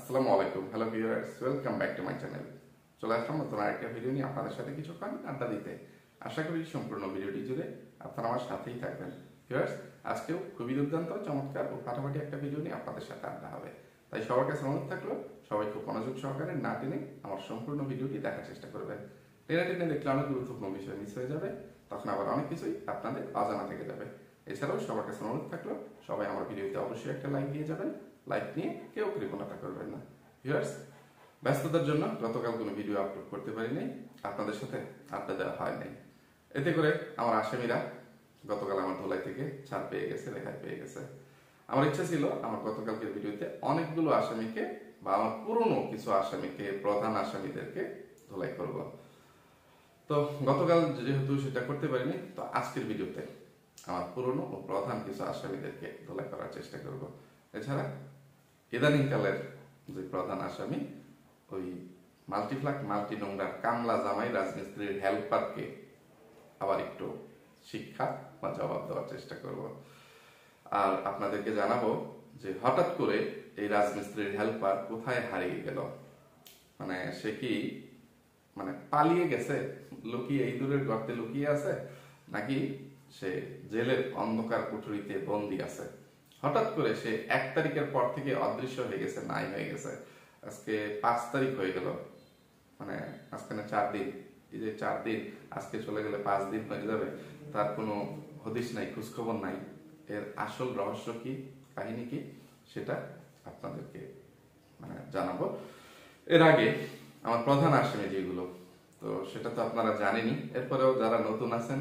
আসসালামু আলাইকুম, hello viewers, welcome back to my channel. চলে আসলাম নতুন আরেকটা ভিডিও নিয়ে আপনাদের সাথে কিছুক্ষণ আড্ডা দিতে। আশা করি সম্পূর্ণ ভিডিওটি জুড়ে আপনারা আমার সাথেই থাকবেন। ভিউয়ার্স, আজকেও খুবই দুর্দান্ত, চমৎকার ও ফাটাফাটি একটা ভিডিও নিয়ে আপনাদের সাথে আড্ডা হবে। তাই সবার কাছে অনুরোধ থাকলো, সবাই খুব মনোযোগ সহকারে না টেনে আমার সম্পূর্ণ ভিডিওটি দেখার চেষ্টা করবেন। টেনে টেনে দেখলে অনেক গুরুত্বপূর্ণ বিষয় মিস হয়ে যাবে, তখন আবার অনেক কিছুই আপনাদের অজানা থেকে যাবে। এছাড়াও সবার কাছে অনুরোধ থাকলো, সবাই আমার ভিডিওতে অবশ্যই একটা লাইক দিয়ে যাবেন। লাইক নিয়ে কেউ কৃপণতা করবেন না। ভিউয়ার্স, ব্যস্ততার জন্য গতকাল কোনো ভিডিও আপলোড করতে পারিনি, আপনাদের সাথে আড্ডা দেওয়া হয় নাই। এতে করে আমার আসামিরা গতকাল আমার ধোলাই থেকে ছাড় পেয়ে গেছে, রেহাই পেয়ে গেছে। আমার ইচ্ছা ছিল আমার গতকালকের ভিডিওতে অনেকগুলো আসামিকে বা আমার পুরনো কিছু আসামিকে, প্রধান আসামিদেরকে ধোলাই করব। তো গতকাল যেহেতু সেটা করতে পারিনি, তো আজকের ভিডিওতে আমার পুরনো ও প্রধান কিছু আসামিদেরকে ধোলাই করার চেষ্টা করব। এছাড়া ইদানিংকালের যে প্রধান আসামি, ওই মাল্টিপ্লাক মাল্টি নোংরার কামলা জামাই রাজমিস্ত্রির হেল্পারকে আবার একটু শিক্ষা বা জবাব দেওয়ার চেষ্টা করব। আর আপনাদেরকে জানাবো যে হঠাৎ করে এই রাজমিস্ত্রির হেল্পার কোথায় হারিয়ে গেল। মানে সে কি পালিয়ে গেছে, লুকিয়ে এই দূরের গর্তে লুকিয়ে আছে, নাকি সে জেলের অন্ধকার কুঠুরিতে বন্দি আছে। হঠাৎ করে সে 1 তারিখের পর থেকে অদৃশ্য হয়ে গেছে, নাই হয়ে গেছে। আজকে 5 তারিখ হয়ে গেল, আজকে না 4 দিন। এই যে 4 দিন, আজকে চলে গেলে 5 দিন হয়ে যাবে, তার কোনো হদিশ নাই, খোঁজখবর নাই। এর আসল রহস্য কি, কাহিনী কি, সেটা আপনাদেরকে জানাবো। এর আগে আমার প্রধান আসামি যেগুলো, তো সেটা তো আপনারা জানেনই। এরপরেও যারা নতুন আছেন,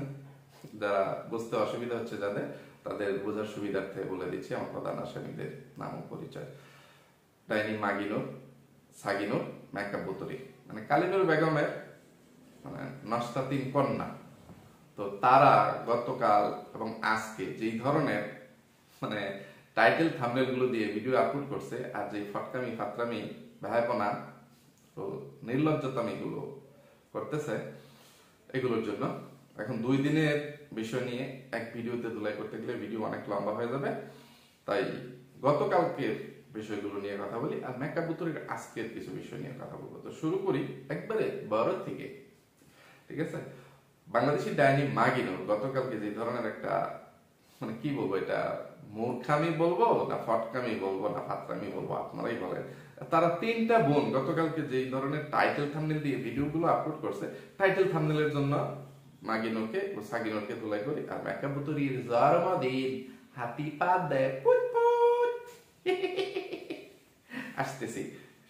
যারা বুঝতে অসুবিধা হচ্ছে যাদের, তাদের বোঝার সুবিধার্থে বলে দিচ্ছি আমার প্রধান আসামিদের নাম ও পরিচয়। ডাইনি মাগিনুর, সাগিনুর, মেকআপ বুতরি, কালিনুর বেগমের নষ্টা 3 কন্যা। তো তারা গতকাল এবং আজকে যেই ধরনের টাইটেল থাম্বনেল গুলো দিয়ে ভিডিও আপলোড করছে, আর যে ফটকামি ফাতরামি ভাইপনা ও নির্লজ্জতামি গুলো করতেছে, এগুলোর জন্য এখন 2 দিনের বিষয় নিয়ে এক ভিডিওতে ধুলাই করতে গেলে ভিডিও অনেক লম্বা হয়ে যাবে। তাই গতকালকের বিষয়গুলো নিয়ে কথা বলি, আর মেকআপ বুতরির আজকের কিছু বিষয় নিয়ে কথা বলবো। তো শুরু করি একবারে বড় থেকে, ঠিক আছে? বাংলাদেশি ডাইনি মাগিনুর গতকালকে যে ধরনের একটা কি বলবো, এটা মূর্খামি বলবো না ফটকামি বলবো না ফাতরামি বলবো, আপনারাই বলেন। তারা 3টা বোন গতকালকে যেই ধরনের টাইটেল থাম্বনেল দিয়ে ভিডিওগুলো আপলোড করছে, টাইটেল থাম্বনেলের জন্য মাগিনুরকে ও সাগিনুরকে ধুলাই করি, আর মেকআপ বুতরির জন্মদিন হাতি পা দেয় পুত পুত আসতেছি,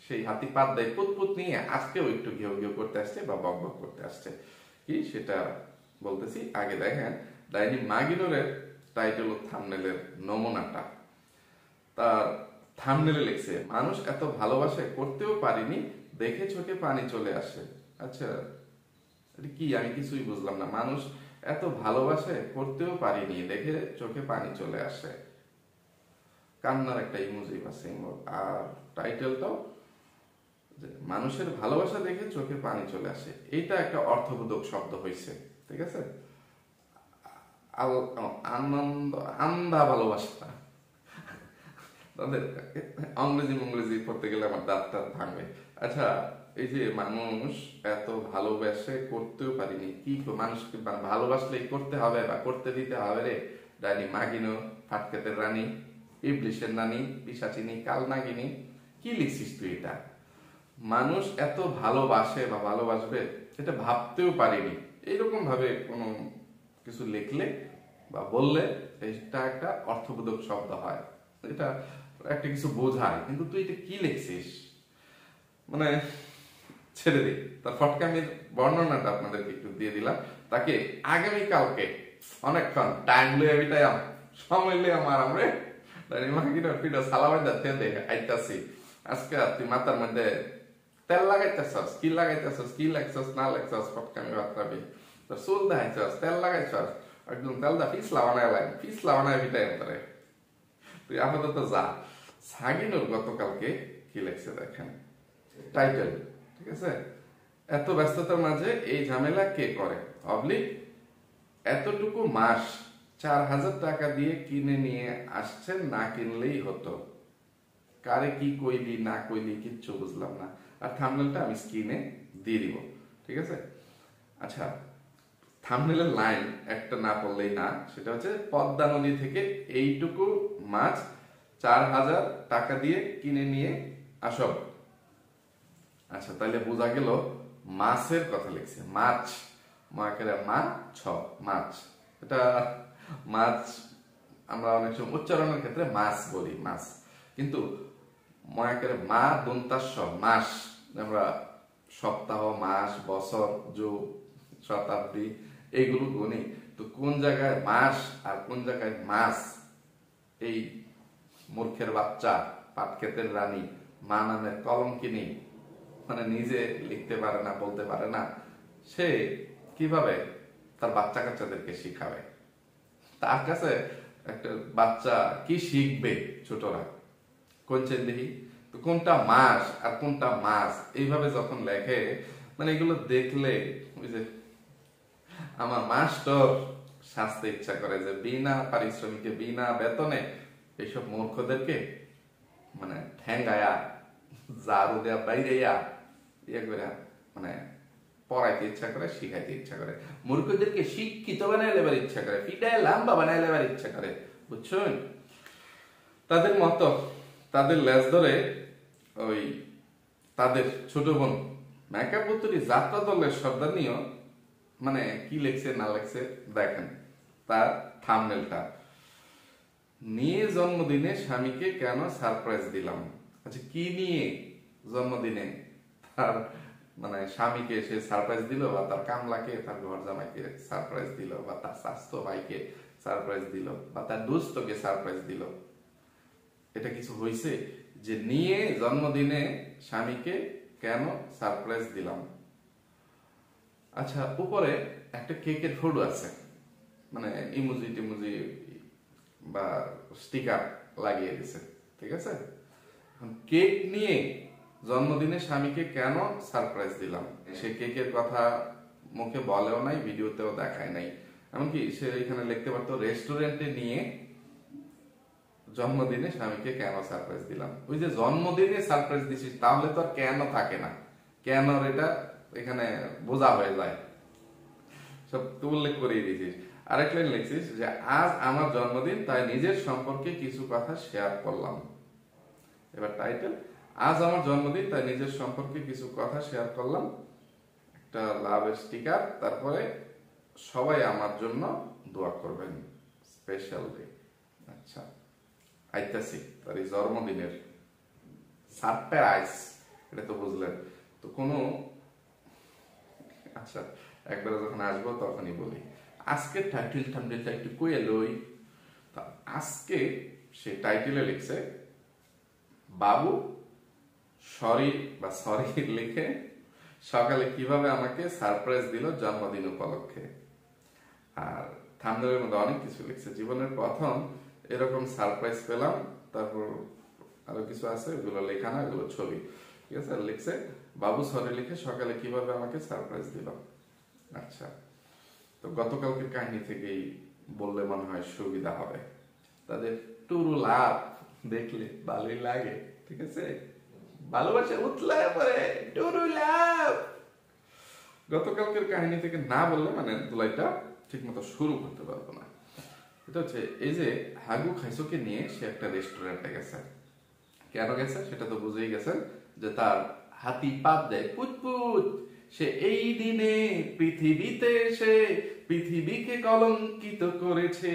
সেই হাতি পাত দেয় পুত পুত নিয়ে আজকেও একটু ঘেউ ঘেউ করতে আসছে বা বক বক করতে আসছে। কি সেটা বলতেছি, আগে দেখেন ডাইনি মাগিনুরের টাইটেল ও থাম্বনেলের নমুনাটা। তার থাম্বনেলে লিখছে, মানুষ এত ভালোবাসে করতেও পারিনি, দেখে চোখে পানি চলে আসে। আচ্ছা, এটা কি? আমি কিছুই বুঝলাম না। মানুষ এত ভালোবাসে করতেও পারিনি, দেখে চোখে পানি চলে আসে, কান্নার একটা ইমোজি বা সিম্বল। আর টাইটেলটাও মানুষের ভালোবাসা দেখে চোখে পানি চলে আসে। এইটা একটা অর্থবোধক শব্দ হয়েছে, ঠিক আছে? আনন্দ, আন্ধা ভালোবাসা। তাদের ইংরেজি পড়তে গেলে আমার দাঁতটা ভাঙবে। আচ্ছা, এই যে মানুষ এত ভালোবাসে করতেও পারিনি, কি মানুষকে ভালোবাসলেই করতে হবে বা করতে দিতে হবে রে? ডাইনি মাগিনো, ফাটকেতের রানী, ইবলিশের নানি, পিশাচিনী, কাল নাগিনী, কি লিখছিস তুই? এটা মানুষ এত ভালোবাসে বা ভালোবাসবে, এটা ভাবতেও পারিনি। এইরকম ভাবে কোনো কিছু লিখলে বা বললে এটা একটা অর্থবোধক শব্দ হয়, এটা একটা কিছু বোঝায়। কিন্তু তুই এটা কি লিখছিস? ছেড়ে দিই। তার ফটকামির বর্ণনাটা আপনাদেরকে একটু দিয়ে দিলাম। তাকে আগামীকালকে অনেকক্ষণ টাইম লয়ে বিটাইম, সময় লয়ে আমার আমরা সালামাই যাচ্ছে দেখে আইতাছি। আজকে তুই মাথার মধ্যে তেল লাগাইতেছস, কি লাগাইতেছস, কি লাগছস না লাগছস, ফটকামি বাতরাবি। তোর চুল দেখাইছস, তেল লাগাইছস, একদম তেলটা ফিসলা বানায় লাগে, ফিসলা বানায় বিটাই করে। তুই আপাতত যা। সাগিনুর গতকালকে কি লিখছে দেখেন, টাইটেল, ঠিক আছে? এত ব্যস্ততার মাঝে এই ঝামেলা কে করে, অবলিক এতটুকু মাস 4000 টাকা দিয়ে কিনে নিয়ে আসছেন, না কিনলেই হতো। কারে কি কইলি না কইলি কিচ্ছু বুঝলাম না। আর থাম্বনেলটা আমি স্ক্রিনে দিয়ে দিব, ঠিক আছে? আচ্ছা, থাম্বনেলের লাইন একটা না পড়লেই না, সেটা হচ্ছে পদ্মা নদী থেকে এইটুকু মাছ 4000 টাকা দিয়ে কিনে নিয়ে আসব। আচ্ছা, তাহলে বোঝা গেল মাছের কথা লিখছে, মাছ মাকেরা মাছ, মাছ। এটা মাছ আমরা অনেক সময় উচ্চারণের ক্ষেত্রে মাছ বলি, মাছ, কিন্তু ময়াকের মা দন্তাস্য মাস, আমরা সপ্তাহ, মাস, বছর, যুগ, শতাব্দী এইগুলো গুনি, তো কোন জায়গায় মাস আর কোন জায়গায় মাছ, এই মূর্খের বাচ্চা, পাটক্ষেতের রানী, মা নামের কলঙ্কিনী, মানে নিজে লিখতে পারে না, বলতে পারে না, সে কিভাবে তার বাচ্চা কাচ্চাদেরকে শিখাবে? তার কাছে একটা বাচ্চা কি শিখবে? ছোটরা কোন দেখি তো কোনটা মাস আর কোনটা মাছ এইভাবে যখন লেখে, মানে এগুলো দেখলে ওই যে আমার মাস্টার শাস্তে ইচ্ছা করে যে বিনা পারিশ্রমিকে বিনা বেতনে এইসব মূর্খদেরকে মানে ঠ্যাঙ্গায়া জারু দেয়া বাইরে ইয়ে করে মানে পড়াইতে ইচ্ছা করে, শিখাইতে ইচ্ছা করে, মূর্খদেরকে শিক্ষিত বানায় লেবার ইচ্ছা করে, পিটায় লাম্বা বানায় লেবার ইচ্ছা করে, বুঝছেন? তাদের মতো তাদের লেজ ধরে ওই তাদের ছোট বোন মেকআপ পুতুরি যাত্রা দলের সর্দারনীয় মানে কি লেখছে না লেখছে দেখেন তার থাম্বনেলটা, নিয়ে জন্মদিনে স্বামীকে কেন সারপ্রাইজ দিলাম। আচ্ছা, কি নিয়ে জন্মদিনে তার মানে স্বামীকে সে সারপ্রাইজ দিল, বা তার কামলাকে, তার ঘর জামাইকে সারপ্রাইজ দিল, বা তার স্বাস্থ্য ভাইকে সারপ্রাইজ দিল, বা তার দোস্তকে সারপ্রাইজ দিল? এটা কিছু হয়েছে যে নিয়ে জন্মদিনে স্বামীকে কেন সারপ্রাইজ দিলাম? আচ্ছা, উপরে একটা কেকের ফটো আছে, মানে ইমোজি টিমোজি বা স্টিকার লাগিয়ে দিছে, ঠিক আছে? কেক নিয়ে জন্মদিনে স্বামীকে কেন সারপ্রাইজ দিলাম, সে কেকের কথা মুখে বলেও নাই, ভিডিওতেও দেখায় নাই। এমনকি সে এখানে লিখতে পারতো রেস্টুরেন্টে নিয়ে জন্মদিনে স্বামীকে কেন সারপ্রাইজ দিলাম। ওই যে জন্মদিনে সারপ্রাইজ দিছিস, তাহলে তো আর কেন থাকে না, কেন এটা এখানে বোঝা হয়ে যায়, সব তো উল্লেখ করিয়ে দিয়েছিস। আরেক লাইন লিখছিস যে আজ আমার জন্মদিন, তাই নিজের সম্পর্কে কিছু কথা শেয়ার করলাম। এবার টাইটেল, আজ আমার জন্মদিন তাই নিজের সম্পর্কে কিছু কথা শেয়ার করলাম, একটা লাভের স্টিকার, তারপরে সবাই আমার জন্য দোয়া করবেন, স্পেশাল ডে। আচ্ছা, আইতাছি তার এই জন্মদিনের সারপ্রাইজ, এটা তো বুঝলেন তো কোনো। আচ্ছা, একবার যখন আসবো তখনই বলি। আজকে টাইটেল থাম্বনেলটা একটু কইয়ে লই। আজকে সে টাইটেলে লিখছে বাবু সরি বা সরি লিখে সকালে কিভাবে আমাকে সারপ্রাইজ দিল জন্মদিন উপলক্ষে। আর থাম্বনেলের মধ্যে অনেক কিছু লিখছে, জীবনের প্রথম এরকম সারপ্রাইজ পেলাম, তারপর আরো কিছু আছে, ওগুলো লেখা না, ওগুলো ছবি, ঠিক আছে? লিখছে বাবু সরি লিখে সকালে কিভাবে আমাকে সারপ্রাইজ দিল। আচ্ছা, তো গতকালকের কাহিনী থেকেই বললে মনে হয় সুবিধা হবে, তাদের টুরু লাভ দেখলে ভালোই লাগে, ঠিক আছে? ভালোবাসা উতলায় পরে টুরু লাভ। গতকালকের কাহিনী থেকে না বললে মানে দুলাইটা ঠিক মতো শুরু করতে পারবো না। এটা হচ্ছে এই যে হাগু খাইসোকে নিয়ে সে একটা রেস্টুরেন্টে গেছে। কেন গেছে সেটা তো বুঝেই গেছেন, যে তার হাতি পাত দেয় পুতপুত, সে এই দিনে পৃথিবীতে এসে পৃথিবীকে কলঙ্কিত করেছে।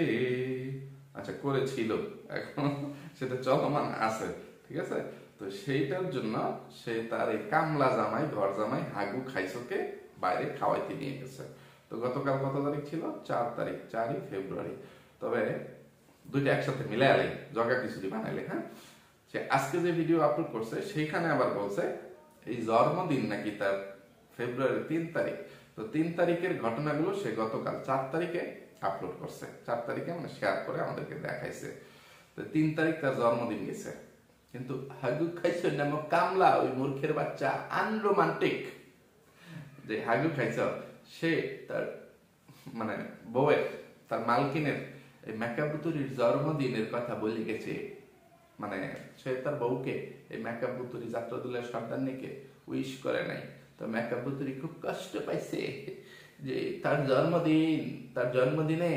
আচ্ছা, করেছিল, এখন সেটা চলমান আছে, ঠিক আছে? তো সেইটার জন্য সে তার এই কামলা জামাই, ঘর জামাই হাগু খাইসোকে বাইরে খাওয়াইতে নিয়ে গেছে। তো গতকাল কত তারিখ ছিল? 4 তারিখ, 4ই ফেব্রুয়ারি। তবে দুইটা একসাথে মিলে আলে জগা খিচুড়ি বানাইলে। হ্যাঁ, সে আজকে যে ভিডিও আপলোড করছে সেইখানে আবার বলছে এই জন্মদিন নাকি তার ফেব্রুয়ারি 3 তারিখ। তো 3 তারিখের ঘটনাগুলো সে গতকাল 4 তারিখে আপলোড করছে, 4 তারিখে মানে শেয়ার করে আমাদেরকে দেখাইছে। তো 3 তারিখ তার জন্মদিন গেছে, কিন্তু হাগু খাইছো নামক কামলা, ওই মূর্খের বাচ্চা আনরোমান্টিক যে হাগু খাইছ, সে তার মানে বউয়ের, তার মালকিনের এই মেকআপ বুতুরির জন্মদিনের কথা বলে গেছে। মানে সে তার বউকে এই মেকআপ বুতুরি যাত্রাদলের সর্দারনিকে উইশ করে নাই। তো মেকআপ বুতুরি খুব কষ্ট পাইছে যে তার জন্মদিনে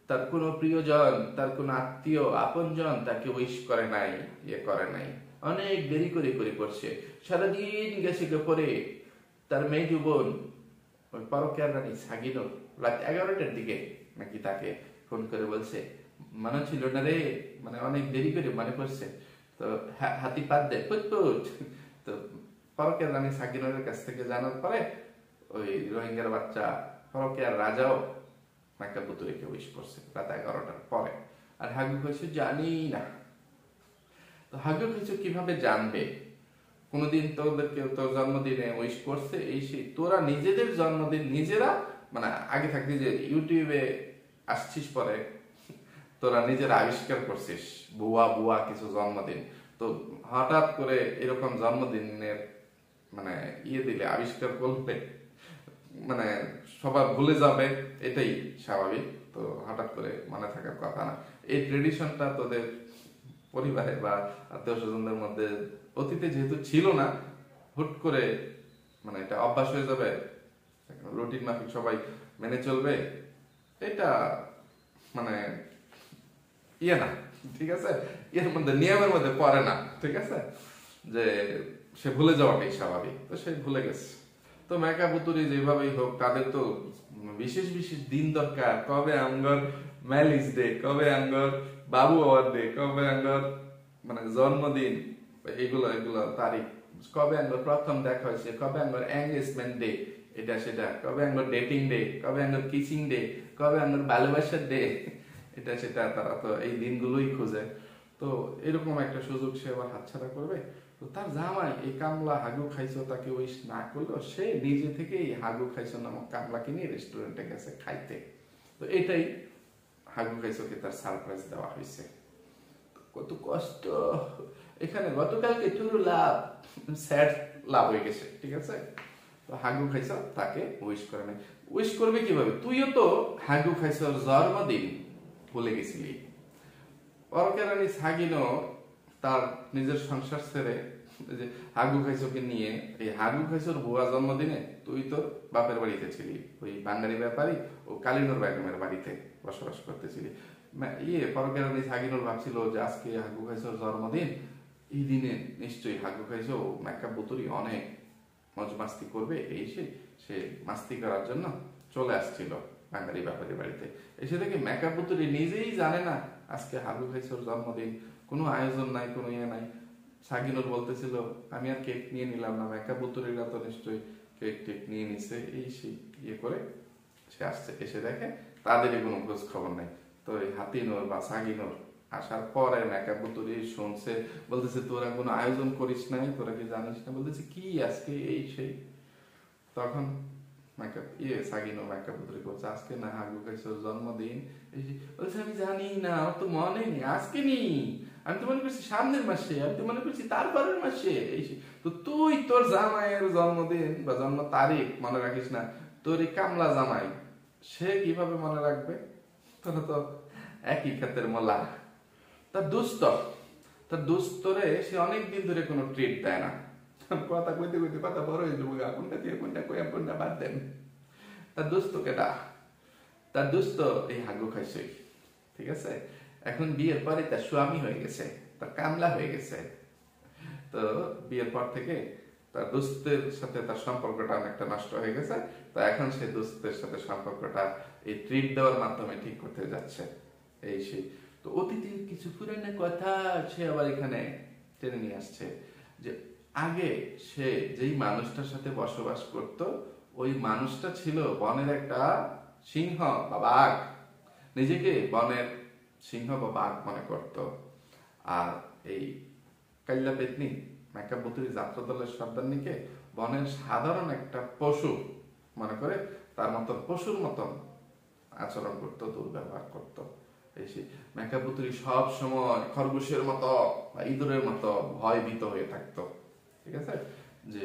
তার কোনো প্রিয়জন, তার কোনো আত্মীয় আপনজন তাকে উইশ করে নাই, করে নাই। অনেক দেরি করে করছে, সারাদিন গেছে পরে তার মেয়ে বোন ওই পরকীয়ার রানী সাগিনো রাত 11টার দিকে নাকি তাকে ফোন করে বলছে, মনে ছিল না রে, মানে অনেক দেরি করে মনে করছে, তো হাতি পাত দেয় ফুটফুট। তো পরকীয়ার রানী সাগিনোর কাছ থেকে জানার পরে ওই রোহিঙ্গার বাচ্চা পরকীয়ার রাজাও মেকআপ বুতুরিকে উইশ করছে রাত 11টার পরে। আর হাগু খাইছো জানি না। তো হাগু খাইছো কিভাবে জানবে? কোনদিন তোদেরকে তোর জন্মদিনে উইশ করছে এই সেই? তোরা নিজেদের জন্মদিন নিজেরা, মানে আগে থাকতে যে ইউটিউবে আসছিস পরে তোরা নিজেরা আবিষ্কার করছিস বুয়া কিছু জন্মদিন। তো হঠাৎ করে এরকম জন্মদিনের মানে দিলে, আবিষ্কার করলে মানে সবাই ভুলে যাবে, এটাই স্বাভাবিক। তো হঠাৎ করে মনে থাকার কথা না। এই ট্রেডিশনটা তোদের পরিবারে বা আত্মীয় স্বজনদের মধ্যে অতীতে যেহেতু ছিল না, হুট করে মানে এটা অভ্যাস হয়ে যাবে, রুটিন মাফিক সবাই মেনে চলবে, এটা মানে না, ঠিক আছে? এর মধ্যে নিয়মের মধ্যে পড়ে না, ঠিক আছে? যে সে ভুলে যাওয়াটাই স্বাভাবিক, তো সে ভুলে গেছে। তো মেকআপ বুতুরি যেভাবেই হোক, তাদের তো বিশেষ দিন দরকার। কবে আঙ্গর ম্যালিস ডে, কবে আঙ্গর বাবু আওয়ার ডে, কবে আঙ্গর মানে জন্মদিন, এগুলো তারিখ, কবে আঙ্গর প্রথম দেখা হয়েছে, কবে আঙ্গর এঙ্গেজমেন্ট ডে, এটা সেটা, কবে আঙ্গর ডেটিং ডে, কবে আঙ্গর কিসিং ডে, কবে আঙ্গর ভালোবাসার ডে, এটা সেটা। তারা তো এই দিনগুলোই খোঁজে। তো এরকম একটা সুযোগ সে আবার হাতছাড়া করবে? তো তার জামাই এই কামলা হাগু খাইছো তাকে উইশ না করলো, সে নিজে থেকে এই হাগু খাইছো নামক কামলাকে নিয়ে রেস্টুরেন্টে গেছে খাইতে। তো এটাই হাগু খাইছোকে তার সারপ্রাইজ দেওয়া হয়েছে। কত কষ্ট এখানে। গতকালকে টুরু লাভ স্যাড লাভ হয়ে গেছে, ঠিক আছে? তো হাগু খাইছো তাকে উইশ করে নাই। উইশ করবে কিভাবে? তুইও তো হাগু খাইছোর জন্মদিন ভুলে গেছিলি। পরকীয়া রানী সাগিনো তার নিজের সংসার ছেড়ে যে হাগু খাইছোকে নিয়ে, এই হাগু খাইছোর বুয়া জন্মদিনে তুই তোর বাপের বাড়িতে ছিলি, ওই বাঙালি ব্যাপারী ও কালিনুর বেগমের বাড়িতে বসবাস করতেছিলি। পরকীয়া রানী সাগিনোর ভাবছিল যে আজকে হাগু খাইছোর জন্মদিন, এই দিনে নিশ্চয়ই হাগু খাইছো মেকআপ বুতুরি অনেক মজ মাস্তি করবে, এই সে মাস্তি করার জন্য চলে আসছিল বাঙালি ব্যাপারীর বাড়িতে। এসে দেখে মেকআপ বুতুরি নিজেই জানে না আজকে হাগু খাইছোর জন্মদিন, কোনো আয়োজন নাই, কোনো নাই। সাগিনুর বলতেছিল আমি আর কেক নিয়ে নিলাম না, মেকআপ বুতুরিরা তো নিশ্চয়ই কেক নিয়ে নিছে, এই সেই করে সে আসছে। এসে দেখে তাদেরই কোনো খোঁজ খবর নাই। তো এই হাতিনোর বা সাগিনোর আসার পরে মেকআপ বুতুরি শুনছে, বলতেছে তোরা কোনো আয়োজন করিস নাই, তোরা কি জানিস না? বলতেছে কি আজকে এই সেই। তখন সাগিনো মেকআপ বুতুরি বলছে আজকে না হাগু খাইছোর জন্মদিন। বলছে আমি জানি না, আমার তো মনে নেই, আজকে নেই, আমি তো মনে করছি সামনের মাসে, আমি তো মনে করছি তারপরের মাসে। তো তুই তোর জামাইয়ের জন্মদিন বা জন্ম তারিখ মনে রাখিস না, তোর এই কামলা জামাই সে কিভাবে মনে রাখবে? তোরা তো একই ক্ষেতের মোলা। তার দুস্তরে সে অনেকদিন ধরে কোনো ট্রিট দেয় না। কথা কইতে কথা বড় হয়ে যাবো, কোনটা দিয়ে কোনটা কইয়া কোনটা বাদ দেন। তার দুস্থ কেটা? তার দুস্থ এই হাগু খাইছই, ঠিক আছে? এখন বিয়ের পরে তার স্বামী হয়ে গেছে, তার কামলা হয়ে গেছে। তো বিয়ের পর থেকে তার দোস্তের সাথে তার সম্পর্কটা অনেকটা নষ্ট হয়ে গেছে। তো এখন সে দোস্তের সাথে সম্পর্কটা এই ট্রিট দেওয়ার মাধ্যমে ঠিক করতে যাচ্ছে, এই সেই। তো অতীতের কিছু পুরানো কথা সে আবার এখানে টেনে নিয়ে আসছে যে আগে সে যেই মানুষটার সাথে বসবাস করত, ওই মানুষটা ছিল বনের একটা সিংহ বা বাঘ, নিজেকে বনের সিংহ বা বাঘ মনে করত। আর এই কাল্লা পেতনি মেকআপ বুতুরি যাত্রা দলের সর্দারনিকে বনের সাধারণ একটা পশু মনে করে তার মতন পশুর মতন আচরণ করত, দুর্ব্যবহার করত। এই মেকআপ বুতুরি সব সময় খরগোশের মতো বা ইঁদুরের মতো ভয় ভীত হয়ে থাকতো, ঠিক আছে? যে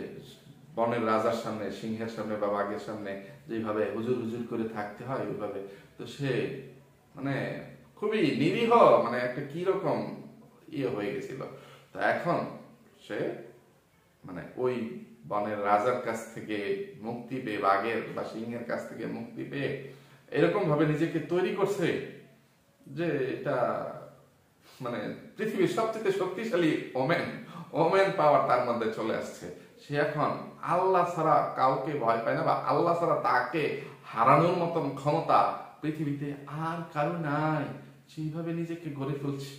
বনের রাজার সামনে, সিংহের সামনে বা বাঘের সামনে যেভাবে হুজুর হুজুর করে থাকতে হয় ওইভাবে। তো সে মানে খুবই নিরীহ, মানে একটা কিরকম হয়ে গেছিল। তো এখন সে মানে ওই বনের রাজার কাছ থেকে মুক্তি পেয়ে, বাঘের বা সিংহের কাছ থেকে মুক্তি পেয়ে এরকম ভাবে নিজেকে তৈরি করছে যে এটা মানে পৃথিবীর সবচেয়ে শক্তিশালী ওমেন পাওয়ার তার মধ্যে চলে আসছে। সে এখন আল্লাহ ছাড়া কাউকে ভয় পায় না, বা আল্লাহ ছাড়া তাকে হারানোর মতন ক্ষমতা পৃথিবীতে আর কারো নাই। সেইভাবে নিজেকে গড়ে ফেলছে।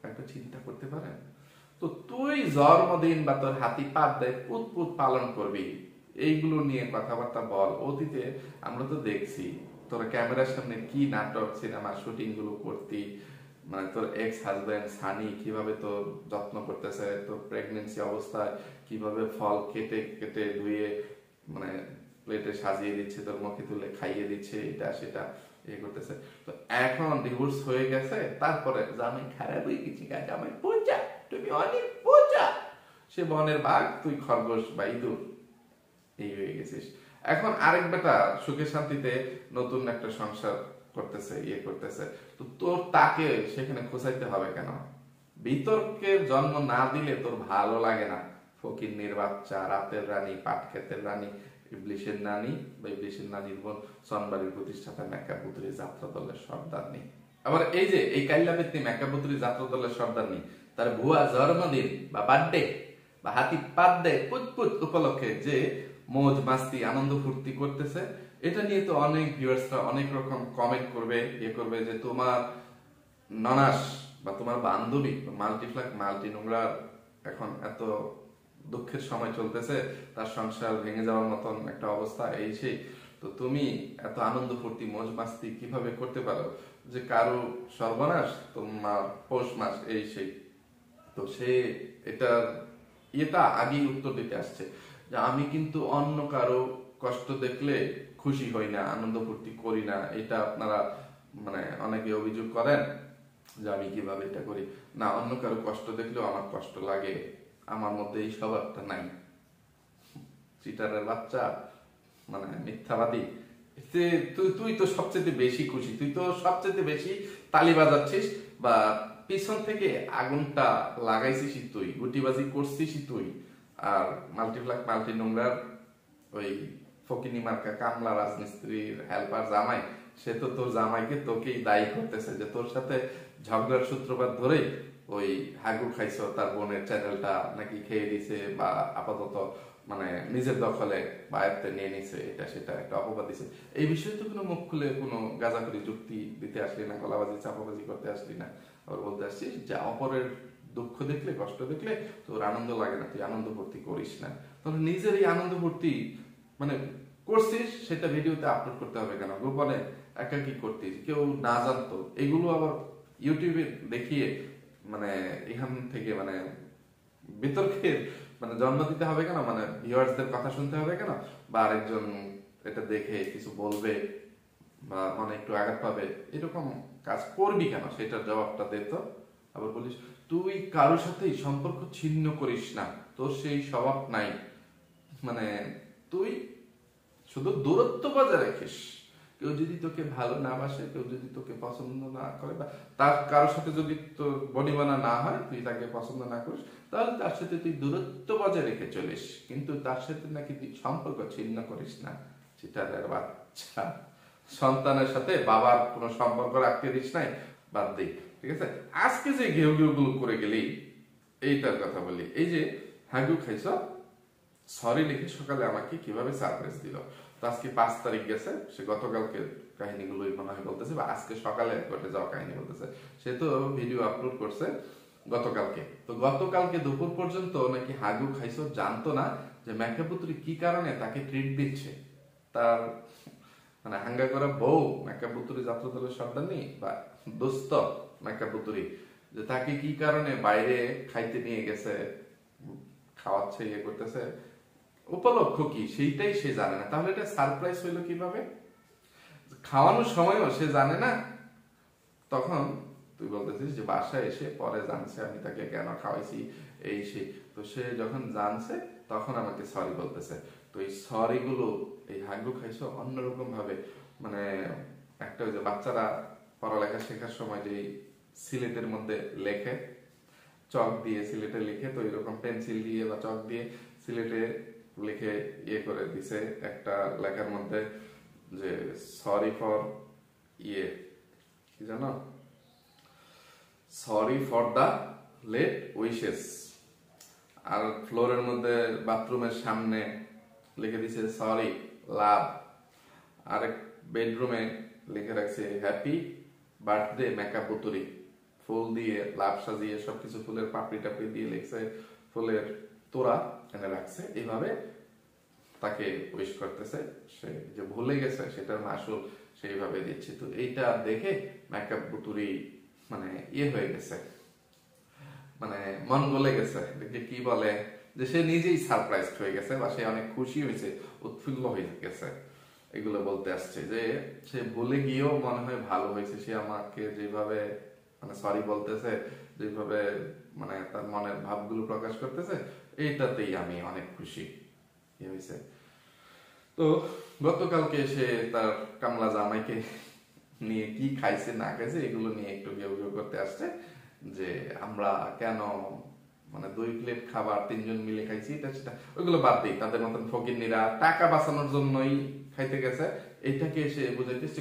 একটা চিন্তা করতে পারেন তো, তুই জন্মদিন বা তোর হাতি পাত দেয় পুত পালন করবি, এইগুলো নিয়ে কথাবার্তা বল। অতীতে আমরা তো দেখছি তোর ক্যামেরার সামনে কি নাটক সিনেমা শুটিং গুলো করতি, মানে তোর এক্স হাজবেন্ড সানি কিভাবে তোর যত্ন করতেছে, তোর প্রেগনেন্সি অবস্থায় কিভাবে ফল কেটে কেটে ধুয়ে মানে প্লেটে সাজিয়ে দিচ্ছে, তোর মুখে তুলে খাইয়ে দিচ্ছে, এটা সেটা ইয়ে করতেছে। তো এখন ডিভোর্স হয়ে গেছে, তারপরে জামাই খারাপ হয়ে গেছি, জামাই পচা, তুমি অনেক পচা, সে বনের বাঘ, তুই খরগোশ বা ইঁদুর, এই হয়ে গেছিস। এখন আরেক বেটা সুখে শান্তিতে নতুন একটা সংসার করতেছে, ইয়ে করতেছে, তো তোর তাকে সেখানে খোঁচাইতে হবে কেন? বিতর্কের জন্ম না দিলে তোর ভালো লাগে না। ফকিন্নির বাচ্চা, রাতের রানী, পাট ক্ষেতের রানী, ইবলিশের নানি বা ইবলিশের নানির বোন, সনবাড়ির প্রতিষ্ঠাতা মেকাপুত্রী যাত্রা দলের সর্দার নেই। আবার এই যে এই কাইল্লাবেতনি মেকাপুত্রী যাত্রা দলের সর্দার নেই, তার ভুয়া জন্মদিন বা বার্থডে বা হাতি পাত দেয় পুত উপলক্ষে যে মৌজ মাস্তি আনন্দ ফুর্তি করতেছে, এটা নিয়ে তো অনেক ভিউয়ার্সরা অনেক রকম কমেন্ট করবে, ইয়ে করবে যে তোমার ননাস বা তোমার বান্ধবী মাল্টিফ্ল্যাক মাল্টি নোংরা এখন এত দুঃখের সময় চলতেছে, তার সংসার ভেঙে যাওয়ার মতন একটা অবস্থা, এই সেই, তো তুমি এত আনন্দ ফুর্তি মৌজ মাস্তি কিভাবে করতে পারো যে কারো সর্বনাশ তোমার পৌষ মাস, এই সেই। তো সে এটা আগেই উত্তর দিতে আসছে যে আমি কিন্তু অন্য কারো কষ্ট দেখলে খুশি হই না, আনন্দ ফুর্তি করি না। এটা আপনারা মানে অনেকে অভিযোগ করেন যে আমি কিভাবে এটা করি না, অন্য কারো কষ্ট দেখলেও আমার কষ্ট লাগে, আমার মধ্যে এই স্বভাবটা নাই। চিটারের বাচ্চা, মানে মিথ্যাবাদী, তুই তো সবচেয়ে বেশি খুশি, তুই তো সবচেয়ে বেশি তালি বাজাচ্ছিস, বা পিছন থেকে আগুনটা লাগাইছিস তুই, গুটিবাজি করছিস তুই। আর মাল্টিপ্লাক মাল্টি নোংরার ওই ফকিনি মার্কা কামলা রাজমিস্ত্রির হেল্পার জামাই, সে তো তোর জামাইকে তোকেই দায়ী করতেছে যে তোর সাথে ঝগড়ার সূত্রপাত ধরে ওই হাগু খাইছো, তার বোনের চ্যানেলটা নাকি খেয়ে দিছে, বা আপাতত মানে নিজের দখলে বা আয়ত্তে নিয়ে নিছে, এটা সেটা একটা অপবাদ দিছে। এই বিষয়ে তো কোনো মুখ খুলে কোনো গাঁজাখুরি যুক্তি দিতে আসলি না, গলাবাজি চাপাবাজি করতে আসলি না। আবার বলতে আসছিস যে অপরের দুঃখ দেখলে, কষ্ট দেখলে তোর আনন্দ লাগে না, তুই আনন্দ ফুর্তি করিস না। তাহলে নিজের এই আনন্দ ফুর্তি মানে করছিস, সেটা ভিডিওতে আপলোড করতে হবে কেন? গোপনে একাকি করতিস, কেউ না জানতো, এগুলো আবার ইউটিউবে দেখিয়ে মানে এখান থেকে মানে বিতর্কের মানে জন্ম দিতে হবে কেন? মানে ভিউয়ার্সদের কথা শুনতে হবে কেন? বা আরেকজন এটা দেখে কিছু বলবে বা মানে একটু আঘাত পাবে, এরকম কাজ করবি কেন? সেটার জবাবটা দে তো। আবার বলিস তুই কারোর সাথেই সম্পর্ক ছিন্ন করিস না, তোর সেই স্বভাব নাই, মানে তুই শুধু দূরত্ব বজায় রাখিস। কেউ যদি তোকে ভালো না বাসে, কেউ যদি তোকে পছন্দ না করে, বা তার কারোর সাথে যদি তোর বনিবনা না হয়, তুই তাকে পছন্দ না করিস, তাহলে তার সাথে তুই দূরত্ব বজায় রেখে চলিস, কিন্তু তার সাথে নাকি তুই সম্পর্ক ছিন্ন করিস না। চিটারের বাচ্চা, সন্তানের সাথে বাবার কোনো সম্পর্ক রাখতে দিস নাই, বাদ দিই, ঠিক আছে? আজকে যে ঘেউ ঘেউ গুলো করে গেলি, এইটার কথা বলি। এই যে হাগু খাইছ, সরি লিখে সকালে আমাকে কিভাবে সারপ্রাইজ দিল। তো আজকে 5 তারিখ গেছে, সে গতকালকে কাহিনীগুলোই মনে হয় বলতেছে, বা আজকে সকালে ঘটে যাওয়া কাহিনী বলতেছে। সে তো ভিডিও আপলোড করছে গতকালকে। তো গতকালকে দুপুর পর্যন্ত নাকি হাগু খাইছো জানতো না যে মেকাপুত্রী কি কারণে তাকে ট্রিট দিচ্ছে। তার মানে হাঙ্গা করা বউ মেকাপুত্রী যাত্রা দলের সর্দারনি বা দোস্ত মেকাপুত্রী, যে তাকে কি কারণে বাইরে খাইতে নিয়ে গেছে, খাওয়াচ্ছে, ইয়ে করতেছে, উপলক্ষ কি সেইটাই সে জানে না। তাহলে এটা সারপ্রাইজ হইলো কিভাবে? খাওয়ানোর সময়ও সে জানে না। তখন তুই বলতেছিস যে বাসায় এসে পরে জানছে আমি তাকে কেন খাওয়াইছি, এই সেই। তো সে যখন জানছে তখন আমাকে সরি বলতেছে। তো এই সরি গুলো এই হাগু খাইছো অন্যরকম ভাবে, মানে একটা ওই যে বাচ্চারা পড়ালেখা শেখার সময় যে সিলেটের মধ্যে লেখে, চক দিয়ে সিলেটে লিখে, তো এরকম পেন্সিল দিয়ে বা চক দিয়ে সিলেটে লিখে ইয়ে করে দিছে একটা লেখার মধ্যে যে সরি ফর ইয়ে কি জানো, sorry for the late wishes. আর ফ্লোরের মধ্যে বাথরুমের সামনে লিখে দিছে সরি লাভ। আরেক বেডরুমে লিখে রাখছে হ্যাপি বার্থডে মেকআপ বুতুরি, ফুল দিয়ে লাভ সাজিয়ে সবকিছু ফুলের পাপড়ি টাপড়ি দিয়ে লিখছে, ফুলের তোড়া এনে রাখছে। এইভাবে তাকে উইশ করতেছে, সে যে ভুলে গেছে সেটার মাসুল সেইভাবে দিচ্ছে। তো এইটা দেখে মেকআপ বুতুরি মানে ইয়ে হয়ে গেছে, মানে মন গলে গেছে, দেখে কি বলে যে সে নিজেই সারপ্রাইজ হয়ে গেছে বা সে অনেক খুশি হয়েছে, উৎফুল্ল হয়ে গেছে। এগুলো বলতে আসছে যে সে ভুলে গিয়েও মনে হয় ভালো হয়েছে, সে আমাকে যেভাবে মানে সরি বলতেছে, যেভাবে মানে তার মনের ভাবগুলো প্রকাশ করতেছে, এইটাতেই আমি অনেক খুশি হয়েছে। তো গতকালকে সে তার কামলা জামাইকে নিয়ে কি খাইছে না খাইছে এগুলো নিয়ে একটু গেউ গেউ করতে আসছে, যে আমরা কেন মানে 2 প্লেট খাবার 3 জন মিলে খাইছি, এটা সেটা ওইগুলো বাদ দিই, তাদের মতন ফকিরনিরা টাকা বাঁচানোর জন্যই খাইতে গেছে। এইটাকে এসে বুঝাইতেছে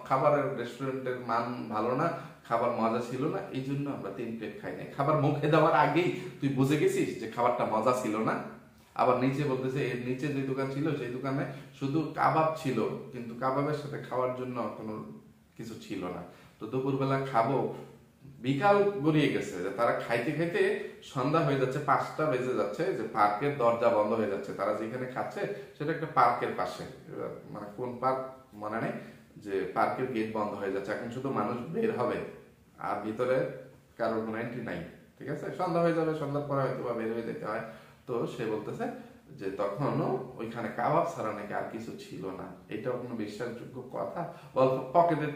খাবারের রেস্টুরেন্টের মান ভালো না, খাবার মজা ছিল না, এই জন্য আমরা 3 প্লেট খাই নাই। খাবার মুখে দেওয়ার আগেই তুই বুঝে গেছিস যে খাবারটা মজা ছিল না। আবার নিচে বলতেছে এর নিচে যে দোকান ছিল সেই দোকানে শুধু কাবাব ছিল, কিন্তু কাবাবের সাথে খাওয়ার জন্য কোনো কিছু ছিল না। তো দুপুরবেলা খাবো, বিকাল গড়িয়ে গেছে, যে তারা খাইতে খাইতে সন্ধ্যা হয়ে যাচ্ছে, 5টা বেজে যাচ্ছে, যে পার্কের দরজা বন্ধ হয়ে যাচ্ছে। তারা যেখানে খাচ্ছে সেটা একটা পার্কের পাশে, মানে কোন পার্ক মনে নেই, যে পার্কের গেট বন্ধ হয়ে যাচ্ছে। এখন শুধু মানুষ বের হবে আর ভিতরে কারোর কোনো এন্ট্রি নাই, ঠিক আছে। সন্ধ্যা হয়ে যাবে, সন্ধ্যার পরে হয়তো বা বের হয়ে যেতে হয়। তো সে বলতেছে যে তখনও ওইখানে কাবাব ছাড়া নাকি আর কিছু ছিল না। এটাও কোনো বিশ্বাসযোগ্য কথা? অল্প পকেটে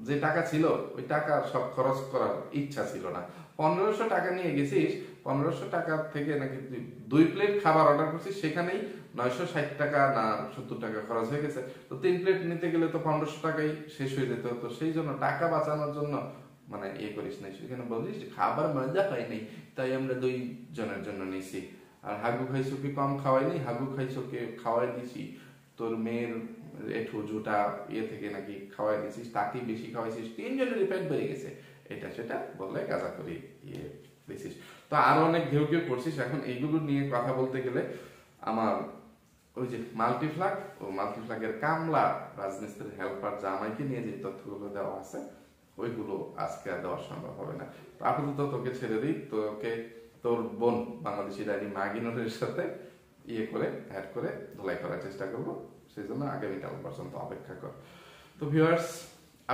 যে টাকা ছিল ওই টাকা সব খরচ করার ইচ্ছা ছিল না। 1500 টাকা নিয়ে গেছিস, 1500 টাকা থেকে নাকি 2 প্লেট খাবার অর্ডার করছিস, সেখানেই 960 টাকা না 70 টাকা খরচ হয়ে গেছে। তো 3 প্লেট নিতে গেলে তো 1500 টাকাই শেষ হয়ে যেত। তো সেই জন্য টাকা বাঁচানোর জন্য মানে ইয়ে করিস নাই, সেখানে বলিস খাবার মজা হয়নি তাই আমরা 2 জনের জন্য নিছি। আর হাগু খাইছোকে কম খাওয়াই নাই, হাগু খাইছোকে খাওয়াই দিছি, তোর মেয়ের এঠু জুটা ইয়ে থেকে নাকি খাওয়াই দিছিস, তাকেই বেশি খাওয়াইছিস, 3 জনের পেট বেড়ে গেছে, এটা সেটা বলে গাজা করি ইয়ে দিছিস। তো আরো অনেক ঘেউ ঘেউ করছিস। এখন এইগুলো নিয়ে কথা বলতে গেলে আমার ওই যে মাল্টিফ্লাগ, ও মাল্টিফ্লাগের কামলা রাজমিস্ত্রির হেল্পার জামাইকে নিয়ে যে তথ্যগুলো দেওয়া আছে ওইগুলো আজকে আর দেওয়া সম্ভব হবে না। তো আপাতত তোকে ছেড়ে দিই, তোকে তোর বোন বাংলাদেশি ডায়েরি মাগিনোরের সাথে ইয়ে করে অ্যাড করে ধোলাই করার চেষ্টা করবো, সেই জন্য আগামীকাল পর্যন্ত অপেক্ষা কর। তো ভিউয়ার্স,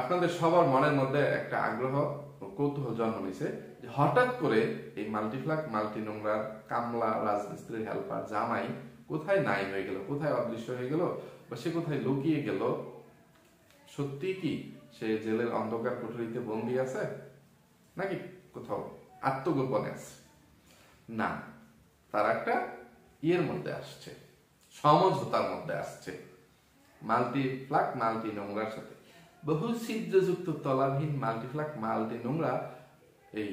আপনাদের সবার মনের মধ্যে একটা আগ্রহ ও কৌতূহল জন্ম নিছে যে হঠাৎ করে এই মাল্টিফ্লাগ মাল্টি নোংরার কামলা রাজমিস্ত্রির হেল্পার জামাই কোথায় নাই হয়ে গেল, কোথায় অদৃশ্য হয়ে গেল, বা সে কোথায় লুকিয়ে গেল। সত্যি কি সে জেলের অন্ধকার কুঠুরিতে বন্দি আছে, নাকি কোথাও আত্মগোপনে আছে? না, তার একটা ইয়ের মধ্যে আসছে, সমঝোতার মধ্যে আসছে মাল্টিফ্লাগ মাল্টি নোংরার সাথে। বহু ছিদ্রযুক্ত তলাবিহীন মাল্টিফ্লাগ মাল্টি নোংরা এই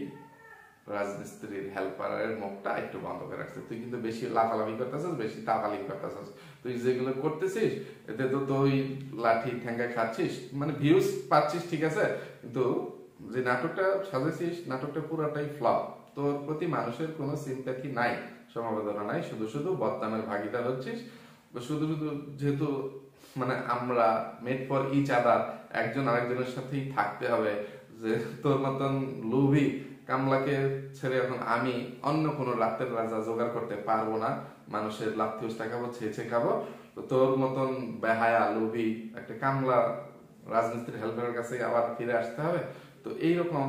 রাজমিস্ত্রির হেল্পারের মুখটা একটু বন্ধ করে রাখছে। তুই কিন্তু বেশি লাফালাফি করতেছিস, বেশি টাকালি করতেছিস, তুই যেগুলো করতেছিস এতে তো তুই লাঠি ঠেঙ্গা খাচ্ছিস, মানে ভিউজ পাচ্ছিস ঠিক আছে, কিন্তু যে নাটকটা সাজেছিস নাটকটা পুরাটাই ফ্লপ। তোর প্রতি মানুষের কোনো সিম্প্যাথি নাই, সমবেদনা নাই, শুধু শুধু বদনামের ভাগিদার হচ্ছিস। শুধু শুধু যেহেতু মানে আমরা মেড ফর ইচ আদার, একজন আরেকজনের সাথেই থাকতে হবে, যে তোর মতন লোভী কামলাকে ছেড়ে এখন আমি অন্য কোনো রাতের রাজা জোগাড় করতে পারবো না, মানুষের লাথি উস্তা খাবো, ছেঁচে খাবো। তো তোর মতন বেহায়া লোভী একটা কামলা রাজমিস্ত্রির হেল্পারের কাছে আবার ফিরে আসতে হবে। তো এইরকম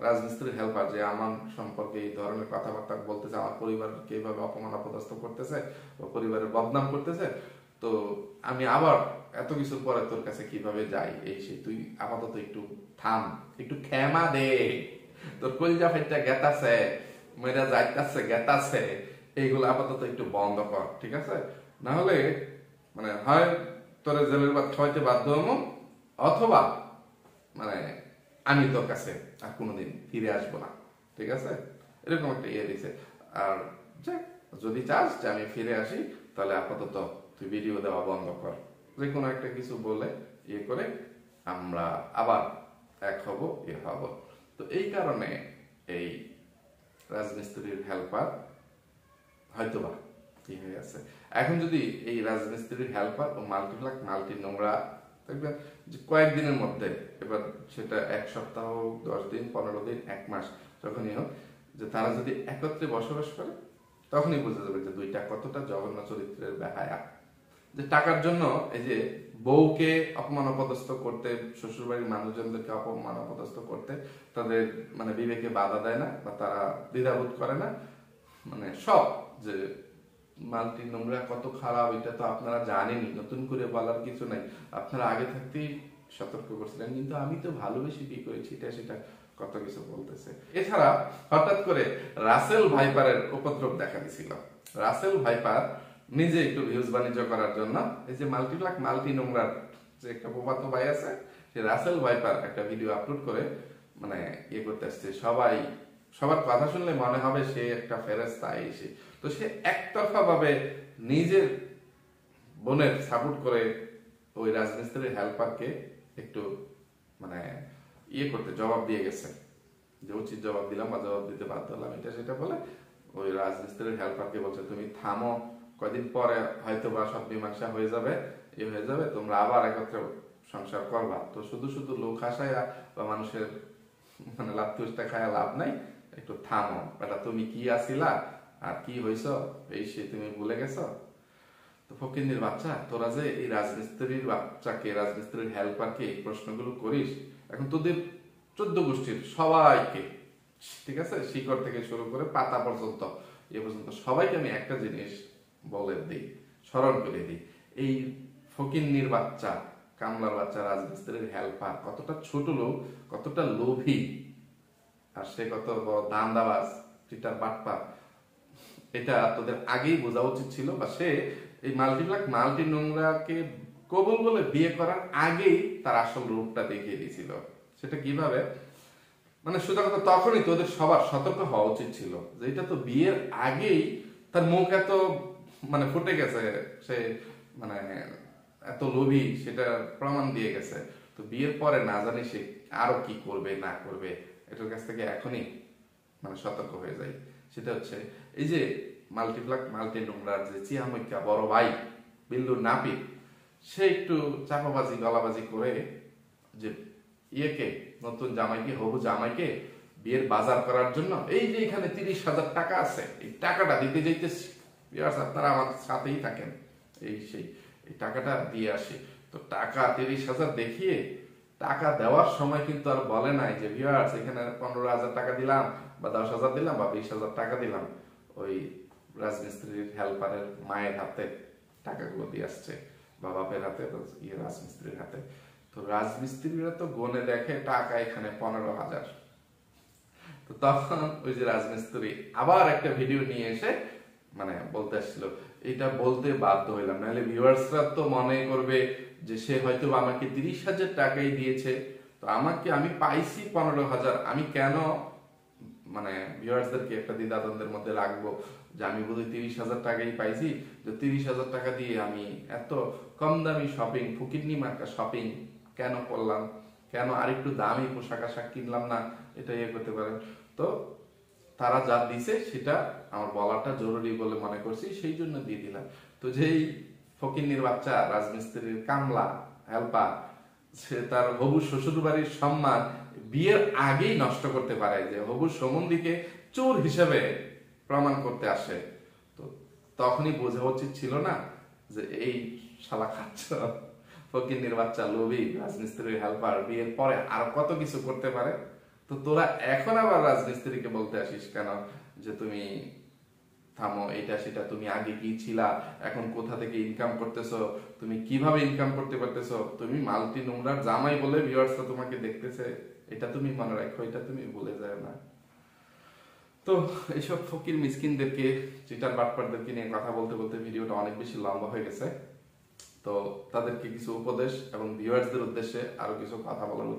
রাজমিস্ত্রির হেল্পার যে আমার সম্পর্কে এই ধরনের কথাবার্তা বলতেছে, আমার পরিবারকে এইভাবে অপমান অপদস্থ করতেছে, পরিবারের বদনাম করতেছে, তো আমি আবার এত কিছুর পরে তোর কাছে কিভাবে যাই, এই সে তুই আপাতত একটু থাম, একটু ক্ষমা দে, তোর কলিজা ফাইটটা গেতাছে, মেয়েরা যাইতাছে গেতাছে, এইগুলো আপাতত একটু বন্ধ কর, ঠিক আছে? না হলে মানে হয় তোর জেলের ভাত খাওয়াইতে বাধ্য হবো, অথবা মানে আমি তোর কাছে আর কোনোদিন ফিরে আসবো না, ঠিক আছে? এরকম একটা ইয়ে দিছে। আর যাক, যদি চাস যে আমি ফিরে আসি তাহলে আপাতত তুই ভিডিও দেওয়া বন্ধ কর, যে কোনো একটা কিছু বলে ইয়ে করে আমরা আবার এক হব, ইয়ে হব। তো এই কারণে এই রাজমিস্ত্রির হেল্পার হয়তোবা কি হয়ে আছে। এখন যদি এই রাজমিস্ত্রির হেল্পার ও মাল্টিপ্লাক মাল্টি নোংরা দেখবেন যে কয়েকদিনের মধ্যে, এবার সেটা 1 সপ্তাহ হোক, 10 দিন, 15 দিন, 1 মাস, যখনই হোক, যে তারা যদি একত্রে বসবাস করে তখনই বোঝা যাবে যে দুইটা কতটা জঘন্য চরিত্রের বেহায়া। যে টাকার জন্য এই যে বউকে অপমান অপদস্থ করতে, শ্বশুরবাড়ির মানুষজনদেরকে অপমান অপদস্থ করতে তাদের মানে বিবেকে বাধা দেয় না, বা তারা দ্বিধাবোধ করে না। মানে সব যে মাল্টি নোংরা কত খারাপ এটা তো আপনারা জানেনই, নতুন করে বলার কিছু নাই, আপনারা আগে থাকতেই সতর্ক করছিলেন, কিন্তু আমি তো ভালোবেসে বিয়ে করেছি, এটা সেটা কত কিছু বলতেছে। এছাড়া হঠাৎ করে রাসেল ভাইপারের উপদ্রব দেখা দিছিল। রাসেল ভাইপার নিজে একটু ভিউজ বাণিজ্য করার জন্য এই যে মাল্টিপ্লাক মাল্টি নোংরার যে একটা প্রবাতো ভাই আছে, সে রাসেল ভাইপার একটা ভিডিও আপলোড করে মানে ইয়ে করতে আসছে। সবার কথা শুনলে মনে হবে সে একটা ফেরেশতা এসে। তো সে একতরফা ভাবে নিজের বোনের সাপোর্ট করে ওই রাজমিস্ত্রির হেল্পারকে একটু মানে ইয়ে করতে জবাব দিয়ে গেছে, যে উচিত জবাব দিলাম বা জবাব দিতে বাধ্য হলাম, এটা সেটা বলে ওই রাজমিস্ত্রির হেল্পারকে বলছে তুমি থামো, কদিন পরে হয়তো বা সব মীমাংসা হয়ে যাবে, হয়ে যাবে, তোমরা আবার একত্রে সংসার করবা। তো শুধু শুধু লোক হাসায়া বা মানুষের মানে লাভ তুষ্টা খায়া লাভ নাই, একটু থামো বেটা, তুমি কি আসিলা আর কি হইছ এই সে তুমি ভুলে গেছো। তো ফকিন্নির বাচ্চা, তোরা যে এই রাজমিস্ত্রির বাচ্চাকে, রাজমিস্ত্রির হেল্পারকে এই প্রশ্নগুলো করিস, এখন তোদের 14 গোষ্ঠীর সবাইকে, ঠিক আছে, শিকড় থেকে শুরু করে পাতা পর্যন্ত এ পর্যন্ত সবাইকে আমি একটা জিনিস বলে দিই, স্মরণ করে দিই, এই ফকিন্নির বাচ্চা, কামলার বাচ্চা, রাজমিস্ত্রির হেল্পার কতটা ছোট লোক, কতটা লোভী, আর সে কত দান্দাবাজ, চিটার বাটপার, এটা তোদের আগেই বোঝা উচিত ছিল। বা সে এই মাল্টিপ্লাক মাল্টি নোংরাকে কবুল বলে বিয়ে করার আগেই তার আসল রূপটা দেখিয়ে দিয়েছিল। সেটা কিভাবে, মানে সোজা কথা, তখনই তোদের সবার সতর্ক হওয়া উচিত ছিল যে এটা তো বিয়ের আগেই তার মুখ এত মানে ফুটে গেছে, সে মানে এত লোভী, সেটা প্রমাণ দিয়ে গেছে। তো বিয়ের পরে না জানি সে আরো কি করবে না করবে, এটার কাছ থেকে এখনই মানে সতর্ক হয়ে যায়। সেটা হচ্ছে এই যে মাল্টিপ্লাক মাল্টি নোংরার যে চিয়ামৈকা বড় ভাই বিল্লুর নাপিত, সে একটু চাপাবাজি গলাবাজি করে যে ইয়েকে, নতুন জামাইকে, হবু জামাইকে বিয়ের বাজার করার জন্য এই যে এখানে 30,000 টাকা আছে, এই টাকাটা দিতে যাইতেছি, আপনারা আমার সাথেই থাকেন, এই সেই এই টাকাটা দিয়ে আসি। তো টাকা 30,000 দেখিয়ে, টাকা দেওয়ার সময় কিন্তু আর বলে নাই যে ভিউয়ার্স এখানে 15,000 টাকা দিলাম বা 10,000 দিলাম বা 20,000 টাকা দিলাম। ওই রাজমিস্ত্রির হেল্পারের মায়ের হাতে টাকাগুলো দিয়ে আসছে, বা বাপের হাতে, রাজমিস্ত্রির হাতে। তো রাজমিস্ত্রিরা তো গনে দেখে টাকা এখানে 15,000। তো তখন ওই যে রাজমিস্ত্রি আবার একটা ভিডিও নিয়ে এসে মানে বলতে আসছিল, এটা বলতে বাধ্য হইলাম, নাহলে ভিউয়ার্সরা তো মনে করবে যে সে হয়তো আমাকে 30,000 টাকাই দিয়েছে, তো আমাকে আমি পাইছি 15,000, আমি কেন মানে ভিউয়ার্সদেরকে একটা দ্বিধাদ্বন্দ্বের মধ্যে রাখবো যে আমি বোধহয় 30,000 টাকাই পাইছি, যে 30,000 টাকা দিয়ে আমি এত কম দামি শপিং, ফকিন্নি মার্কা শপিং কেন করলাম, কেন আরেকটু দামি পোশাক আশাক কিনলাম না, এটা ইয়ে করতে পারেন। তো তারা যা দিছে সেটা আমার বলাটা জরুরি বলে মনে করছি, সেই জন্য দিয়ে দিলাম। তো যেই ফকিন্নির বাচ্চা রাজমিস্ত্রির কামলা হেল্পার, সে তার হবু শ্বশুর বাড়ির সম্মান বিয়ের আগেই নষ্ট করতে পারে, যে হবু সম্বন্ধীকে চোর হিসেবে প্রমাণ করতে আসে, তো তখনই বোঝা উচিত ছিল না যে এই শালা খাচ্ছ ফকিন্নির বাচ্চা লোভী রাজমিস্ত্রির হেল্পার বিয়ের পরে আর কত কিছু করতে পারে। তো তোরা এখন আবার রাজমিস্ত্রিকে বলতে আসিস কেন যে তুমি থামো, এটা সেটা, তুমি আগে কি ছিলা, এখন কোথা থেকে ইনকাম করতেছো, তুমি কিভাবে ইনকাম করতে পারতেছো, তুমি মাল্টি নোংরার জামাই বলে ভিউয়ার্সরা তোমাকে দেখতেছে, এটা তুমি মনে রাখো, এটা তুমি ভুলে যাও না। তো এইসব ফকির মিসকিনদেরকে, চিটার বাটপারদেরকে নিয়ে কথা বলতে বলতে ভিডিওটা অনেক বেশি লম্বা হয়ে গেছে। তো তাদেরকে কিছু উপদেশ এবং ভিউয়ার্সদের উদ্দেশ্যে আরো কিছু কথা বলার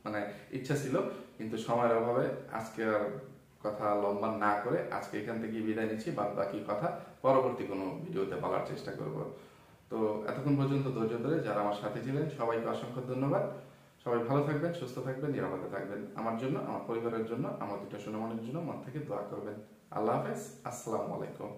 মানে ইচ্ছা ছিল, কিন্তু সময়ের অভাবে আজকে আর কথা লম্বা না করে আজকে এখান থেকে বিদায় নিচ্ছি, বাদ বাকি কথা পরবর্তী কোনো ভিডিওতে বলার চেষ্টা করব। তো এতক্ষণ পর্যন্ত ধৈর্য ধরে যারা আমার সাথে ছিলেন সবাইকে অসংখ্য ধন্যবাদ। সবাই ভালো থাকবেন, সুস্থ থাকবেন, নিরাপদে থাকবেন। আমার জন্য, আমার পরিবারের জন্য, আমার দুটো সোনামণির জন্য মন থেকে দোয়া করবেন। আল্লাহ হাফেজ, আসসালামু আলাইকুম।